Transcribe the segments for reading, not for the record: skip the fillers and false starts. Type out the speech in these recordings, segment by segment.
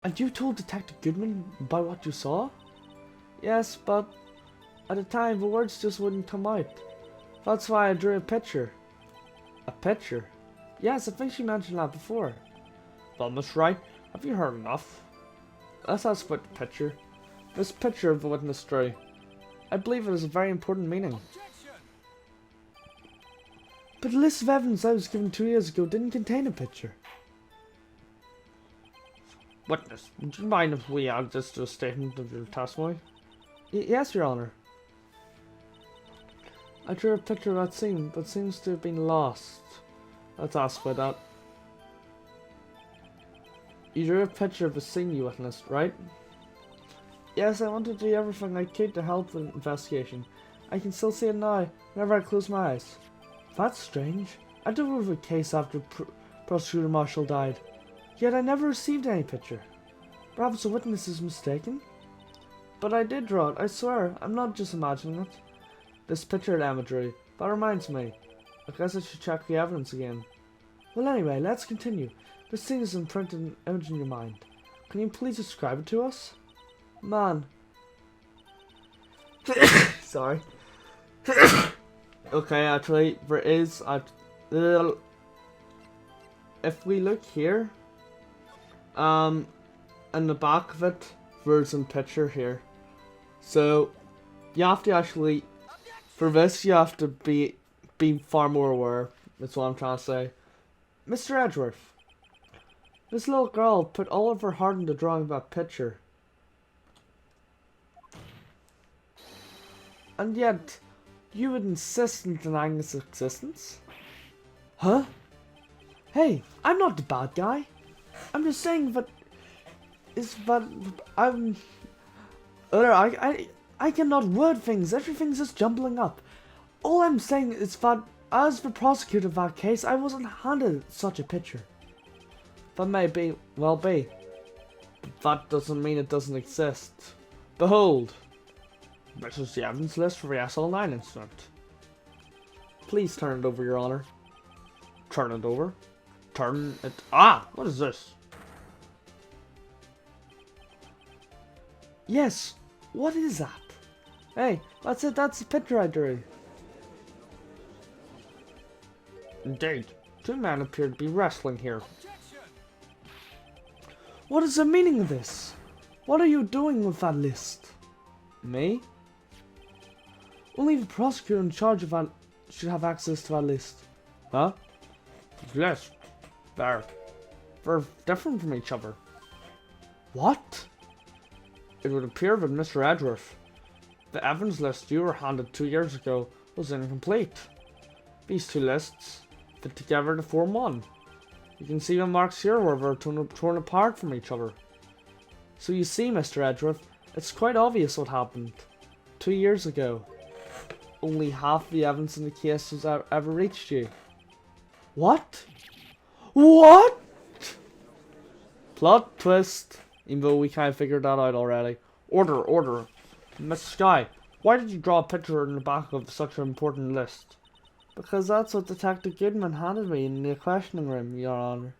And you told Detective Goodman about what you saw? Yes, but at the time the words just wouldn't come out. That's why I drew a picture. A picture? Yes, I think she mentioned that before. Well, Miss Wright, have you heard enough? Let's ask about the picture. This picture of the witness drew. I believe it has a very important meaning. But the list of evidence I was given 2 years ago didn't contain a picture. Witness, would you mind if we add this to a statement of your testimony? Yes, Your Honor. I drew a picture of that scene, but seems to have been lost. Let's ask about that. You drew a picture of the scene you witnessed, right? Yes, I wanted to do everything I could to help the investigation. I can still see it now, whenever I close my eyes. That's strange. I took over the case after Prosecutor Marshall died. Yet I never received any picture. Perhaps the witness is mistaken? But I did draw it, I swear. I'm not just imagining it. This picture at Emma drew. That reminds me. I guess I should check the evidence again. Well, anyway, let's continue. This thing is imprinted an image in your mind. Can you please describe it to us? Man. Sorry. Okay, actually, there is a little... If we look here, in the back of it, there's a picture here. So, you have to actually, for this, you have to be far more aware. That's what I'm trying to say. Mr. Edgeworth, this little girl put all of her heart into drawing that picture. And yet, you would insist on denying its existence? Huh? Hey, I'm not the bad guy. I'm just saying that I cannot word things. Everything's just jumbling up. All I'm saying is that as the prosecutor of that case, I wasn't handed such a picture. That may well be. But that doesn't mean it doesn't exist. Behold. This is the evidence list for the SL9 incident. Please turn it over, Your Honor. Turn it over. Turn it... Ah! What is this? Yes. What is that? Hey, that's it. That's the picture I drew. Indeed. Two men appear to be wrestling here. What is the meaning of this? What are you doing with that list? Me? Only the prosecutor in charge of that should have access to that list. Huh? Yes. They're different from each other. What? It would appear that Mr. Edgeworth, the evidence list you were handed 2 years ago was incomplete. These two lists fit together to form one. You can see the marks here where they're torn apart from each other. So you see, Mr. Edgeworth, it's quite obvious what happened 2 years ago. Only half the evidence in the case has ever reached you. What? What? Plot twist. Even though we kind of figured that out already. Order. Miss Skye, why did you draw a picture in the back of such an important list? Because that's what Detective Goodman handed me in the questioning room, Your Honor.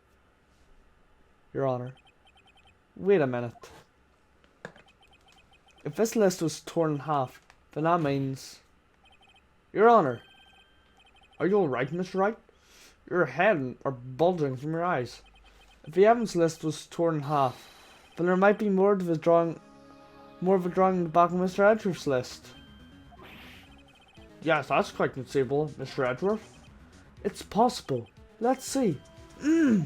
Your Honor. Wait a minute. If this list was torn in half, then that means... Your Honor. Are you alright, Mr. Wright? Your head are bulging from your eyes. If the evidence list was torn in half, then there might be more of a drawing in the back of Mr. Edgeworth's list. Yes, that's quite conceivable, Mr. Edgeworth. It's possible. Let's see. Is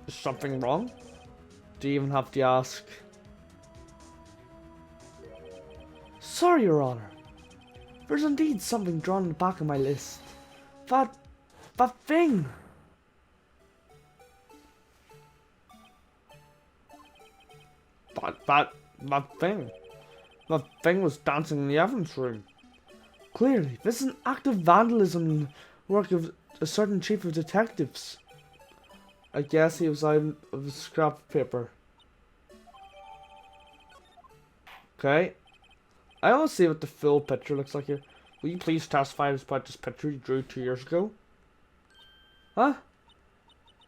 something wrong? Do you even have to ask? Sorry, Your Honor. There's indeed something drawn in the back of my list. That thing. That thing. That thing was dancing in the evidence room. Clearly, this is an act of vandalism in the work of a certain chief of detectives. I guess he was out of the scrap paper. Okay. I want to see what the full picture looks like here. Will you please testify about this picture you drew 2 years ago? Huh?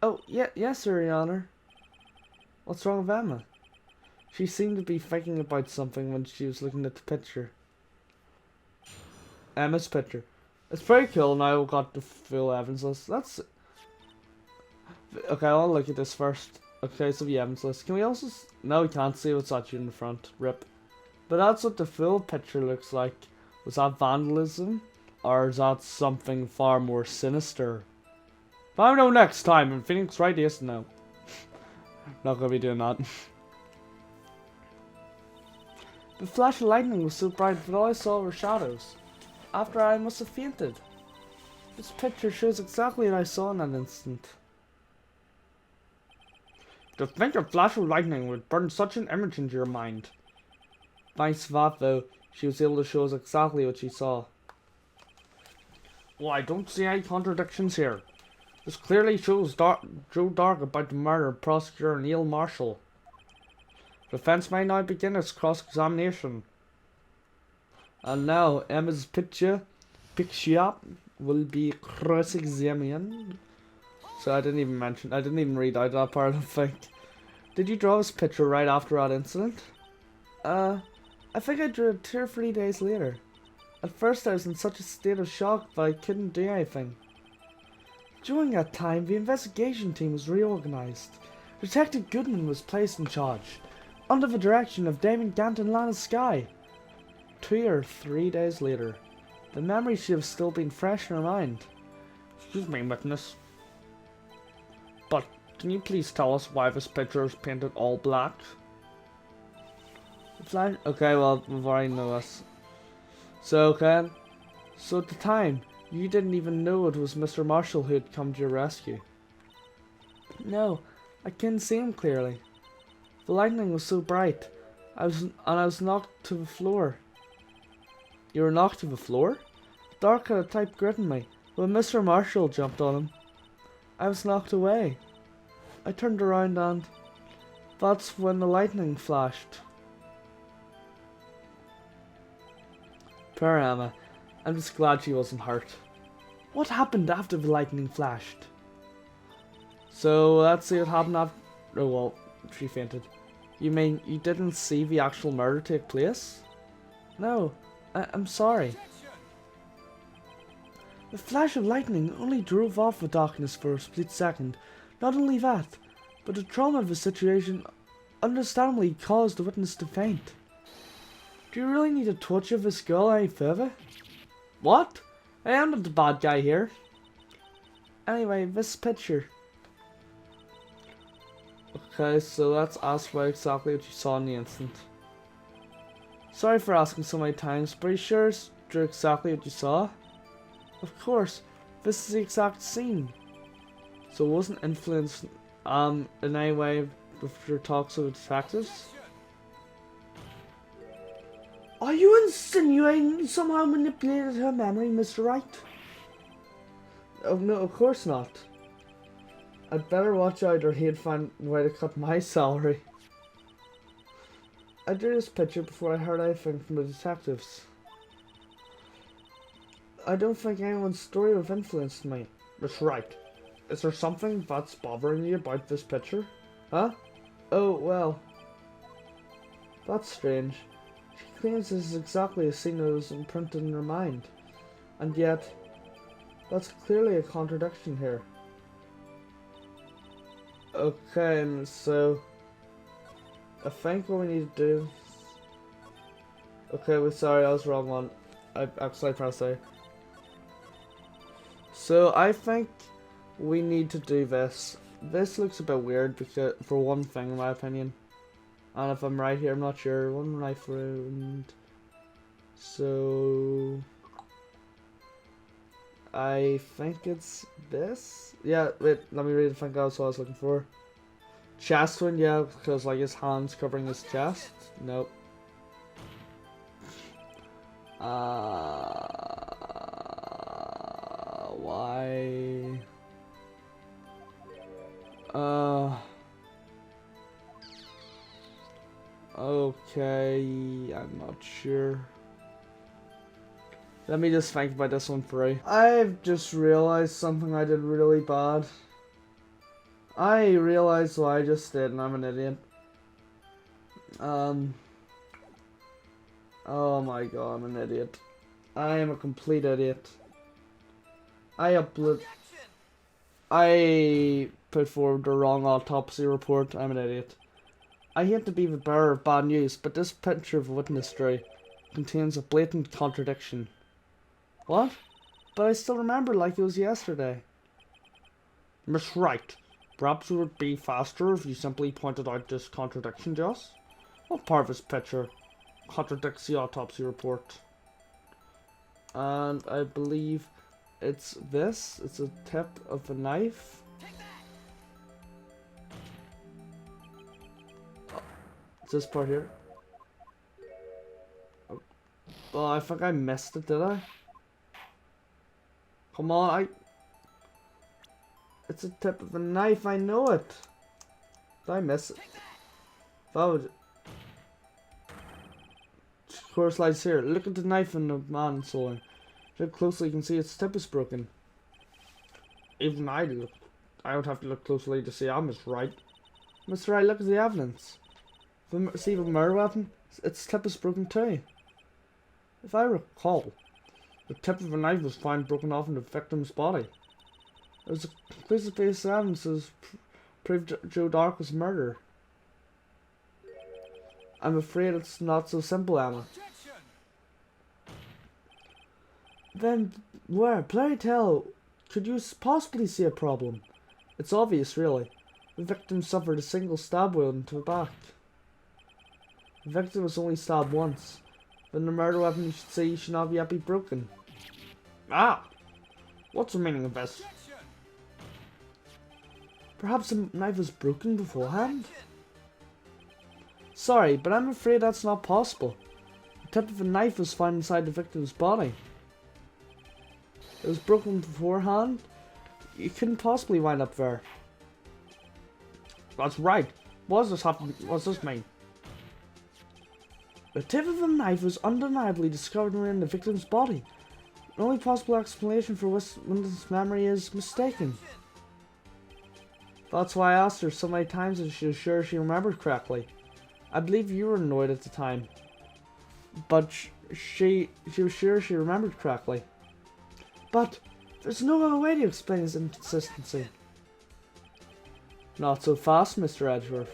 Oh, yeah, yes, sir, Your Honor. What's wrong with Emma? She seemed to be thinking about something when she was looking at the picture. Emma's picture. It's pretty cool now we've got the full evidence list. That's... Okay, I'll look at this first. Okay, so the evidence list. Can we also... No, we can't see what's actually in the front. Rip. But that's what the full picture looks like. Was that vandalism? Or is that something far more sinister? Find out next time in Phoenix Wright, yes, no. Not gonna be doing that. The flash of lightning was so bright that all I saw were shadows. After I must have fainted. This picture shows exactly what I saw in that instant. To think a flash of lightning would burn such an image into your mind. Thanks to that though, she was able to show us exactly what she saw. Well, I don't see any contradictions here. This clearly shows Joe Dark about the murder of Prosecutor Neil Marshall. The defense may now begin its cross-examination. And now Emma's picture will be cross-examined. So I didn't even read out that part, I don't think. Did you draw this picture right after that incident? I think I drew it 2 or 3 days later. At first I was in such a state of shock that I couldn't do anything. During that time, the investigation team was reorganized. Detective Goodman was placed in charge, under the direction of Damon Gant and Lana Skye. 2 or 3 days later, the memory should have still been fresh in her mind. Excuse me, witness. But can you please tell us why this picture is painted all black? Okay, well, we've already know this. So at the time, you didn't even know it was Mr. Marshall who had come to your rescue. No, I couldn't see him clearly. The lightning was so bright, I was knocked to the floor. You were knocked to the floor? Dark had a tight grip on me. When Mr. Marshall jumped on him, I was knocked away. I turned around and that's when the lightning flashed. Poor Emma. I'm just glad she wasn't hurt. What happened after the lightning flashed? So let's see what happened after. Oh well, she fainted. You mean you didn't see the actual murder take place? No, I'm sorry. The flash of lightning only drove off the darkness for a split second. Not only that, but the trauma of the situation understandably caused the witness to faint. Do you really need to torture this girl any further? What? I am not the bad guy here. Anyway, this picture. Okay, so let's ask her exactly what you saw in the instant. Sorry for asking so many times, but are you sure it's exactly what you saw? Of course, this is the exact scene. So it wasn't influenced in any way with your talks with the detectives? Are you insinuating you somehow manipulated her memory, Mr. Wright? Oh no, of course not. I'd better watch out or he'd find a way to cut my salary. I drew this picture before I heard anything from the detectives. I don't think anyone's story would have influenced me. Mr. Wright, is there something that's bothering you about this picture? Huh? Oh, well. That's strange. She claims this is exactly a scene that was imprinted in her mind. And yet, that's clearly a contradiction here. Okay, and so I think what we need to do. Okay, we're sorry, I was wrong one. I actually pressed A. So I think we need to do this. This looks a bit weird because, for one thing, in my opinion. And if I'm right here, I'm not sure. One knife round. So I think it's this. Yeah, wait, let me read the thing else I was looking for. Chest one, yeah, because like his hands covering his chest. Nope. Why? Okay, I'm not sure. Let me just think about this one through. I've just realized something I did really bad. I realize what I just did and I'm an idiot. Oh my god, I'm an idiot. I am a complete idiot. I put forward the wrong autopsy report. I'm an idiot. I hate to be the bearer of bad news, but this picture of witness jury contains a blatant contradiction. What? But I still remember like it was yesterday. Miss Wright, perhaps it would be faster if you simply pointed out this contradiction to us? What part of this picture contradicts the autopsy report? And I believe it's this. It's a tip of a knife. Oh, it's this part here. Oh, I think I missed it, did I? Come on, it's a tip of a knife, I know it. Did I miss it? That would... Of course, lies here. Look at the knife in the man's holding. Look closely, you can see its tip is broken. Even I would have to look closely to see I'm Miss Wright. Mr. Wright, look at the evidence. See the murder weapon? Its tip is broken too. If I recall, the tip of a knife was found broken off in the victim's body. It was a conclusive piece of evidence that proved Joe Dark was murdered. I'm afraid it's not so simple, Emma. Then where, pray tell, could you possibly see a problem? It's obvious, really. The victim suffered a single stab wound to the back. The victim was only stabbed once. Then the murder weapon you should see should not yet be broken. Ah! What's the meaning of this? Perhaps the knife was broken beforehand? Sorry, but I'm afraid that's not possible. The tip of a knife was found inside the victim's body. It was broken beforehand? You couldn't possibly wind up there. That's right. What does this happen? What does this mean? The tip of the knife was undeniably discovered within the victim's body. The only possible explanation for when this memory is mistaken. That's why I asked her so many times if she was sure she remembered correctly. I believe you were annoyed at the time. But she was sure she remembered correctly. But there's no other way to explain his inconsistency. Not so fast, Mr. Edgeworth.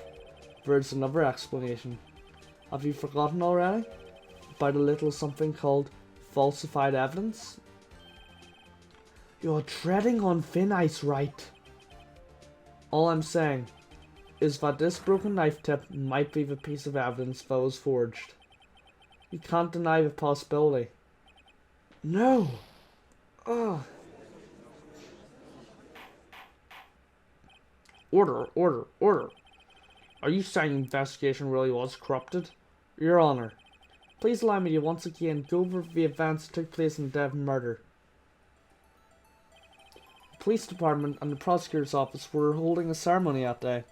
There's another explanation. Have you forgotten already? About a little something called falsified evidence? You're treading on thin ice, Wright. All I'm saying is that this broken knife tip might be the piece of evidence that was forged. You can't deny the possibility. No! Ugh. Order, order, order. Are you saying the investigation really was corrupted? Your Honor, please allow me to once again go over the events that took place in the day of murder. The police department and the prosecutor's office were holding a ceremony that day.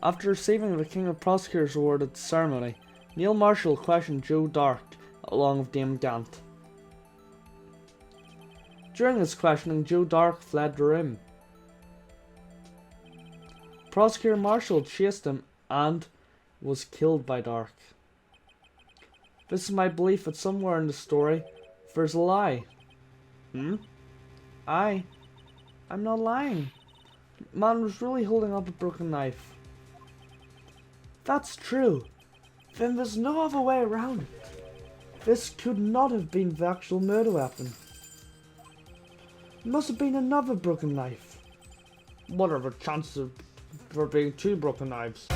After receiving the King of Prosecutors Award at the ceremony, Neil Marshall questioned Joe Dark along with Dame Gant. During his questioning, Joe Dark fled the room. Prosecutor Marshall chased him and was killed by Dark. This is my belief that somewhere in the story there's a lie. I'm not lying. Man was really holding up a broken knife. That's true. Then there's no other way around it. This could not have been the actual murder weapon. It must have been another broken knife. What are the chances of there being two broken knives?